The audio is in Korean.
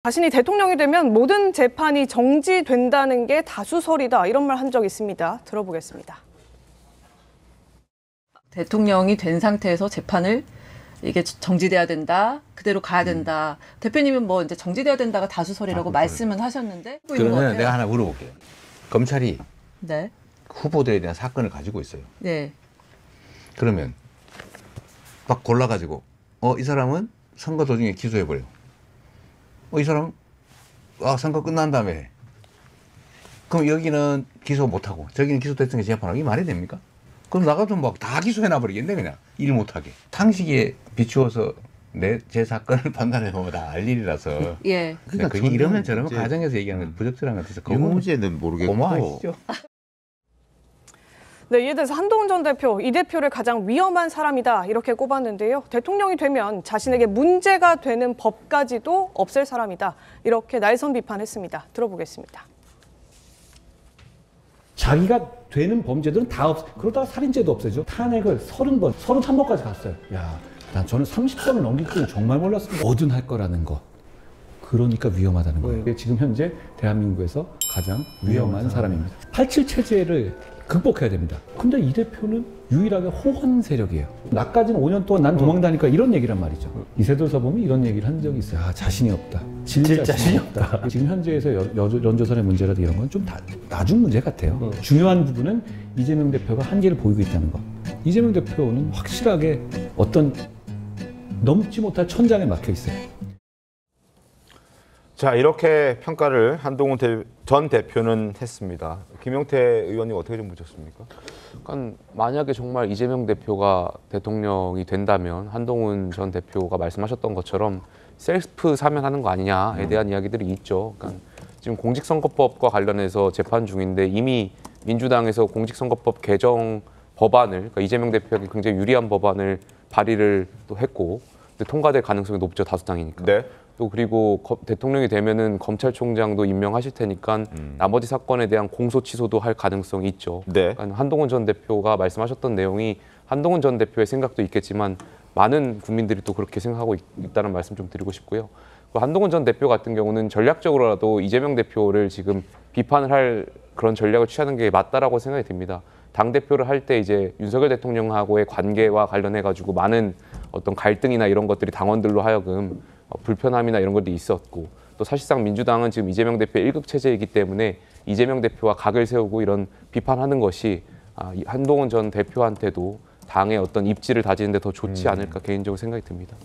자신이 대통령이 되면 모든 재판이 정지된다는 게 다수설이다. 이런 말 한 적 있습니다. 들어보겠습니다. 대통령이 된 상태에서 재판을 이게 정지돼야 된다, 그대로 가야 된다. 대표님은 뭐 이제 정지돼야 된다가 다수설이라고 말씀은 하셨는데. 그러면 내가 하나 물어볼게요. 검찰이 네. 후보들에 대한 사건을 가지고 있어요. 네. 그러면 막 골라가지고 이 사람은 선거 도중에 기소해버려. 이 사람 선거 끝난 다음에 그럼 여기는 기소 못하고 저기는 기소됐으니까 재판하고 이 말이 됩니까? 그럼 나 같으면 막 다 기소해놔버리겠네 그냥 일 못하게. 상식에 비추어서 제 사건을 판단해보면 다 알 일이라서. 예. 그러니까 그게 이러면 저러면 가정에서 얘기하는 건 부적절한 것 같아서. 이 문제는 모르겠고. 고마워하시죠. 네, 이에 대해서 한동훈 전 대표, 이 대표를 가장 위험한 사람이다 이렇게 꼽았는데요. 대통령이 되면 자신에게 문제가 되는 법까지도 없앨 사람이다. 이렇게 날선 비판했습니다. 들어보겠습니다. 자기가 되는 범죄들은 다 그러다가 살인죄도 없애죠. 탄핵을 30번, 33번까지 갔어요. 저는 30번을 넘길 줄은 정말 몰랐습니다. 뭐든 할 거라는 거. 그러니까 위험하다는 거예요. 지금 현재 대한민국에서 가장 위험한 사람입니다. 87 체제를 극복해야 됩니다. 근데 이 대표는 유일하게 호환 세력이에요. 나까지는 5년 동안 난 도망다니까 이런 얘기란 말이죠. 이세돌 사범이 이런 얘기를 한 적이 있어요. 자신이 없다. 질 자신이 없다. 지금 현재에서 연조선의 문제라도 이런 건 좀 나중 문제 같아요. 중요한 부분은 이재명 대표가 한계를 보이고 있다는 거. 이재명 대표는 확실하게 어떤 넘지 못할 천장에 막혀 있어요. 자, 이렇게 평가를 한동훈 전 대표는 했습니다. 김용태 의원님 어떻게 좀 보셨습니까? 그러니까 만약에 정말 이재명 대표가 대통령이 된다면 한동훈 전 대표가 말씀하셨던 것처럼 셀프 사면하는 거 아니냐에 대한 이야기들이 있죠. 그러니까 지금 공직선거법과 관련해서 재판 중인데 이미 민주당에서 공직선거법 개정 법안을, 그러니까 이재명 대표에게 굉장히 유리한 법안을 발의를 또 했고 통과될 가능성이 높죠, 다수당이니까. 네. 또 그리고 대통령이 되면은 검찰총장도 임명하실 테니까 나머지 사건에 대한 공소 취소도 할 가능성이 있죠. 네. 그러니까 한동훈 전 대표가 말씀하셨던 내용이 한동훈 전 대표의 생각도 있겠지만 많은 국민들이 또 그렇게 생각하고 있다는 말씀 좀 드리고 싶고요. 한동훈 전 대표 같은 경우는 전략적으로라도 이재명 대표를 지금 비판을 할 그런 전략을 취하는 게 맞다라고 생각이 듭니다. 당 대표를 할 때 이제 윤석열 대통령하고의 관계와 관련해 가지고 많은 어떤 갈등이나 이런 것들이 당원들로 하여금 불편함이나 이런 것들이 있었고, 또 사실상 민주당은 지금 이재명 대표의 일극 체제이기 때문에 이재명 대표와 각을 세우고 이런 비판하는 것이 한동훈 전 대표한테도 당의 어떤 입지를 다지는 데 더 좋지 않을까 개인적으로 생각이 듭니다.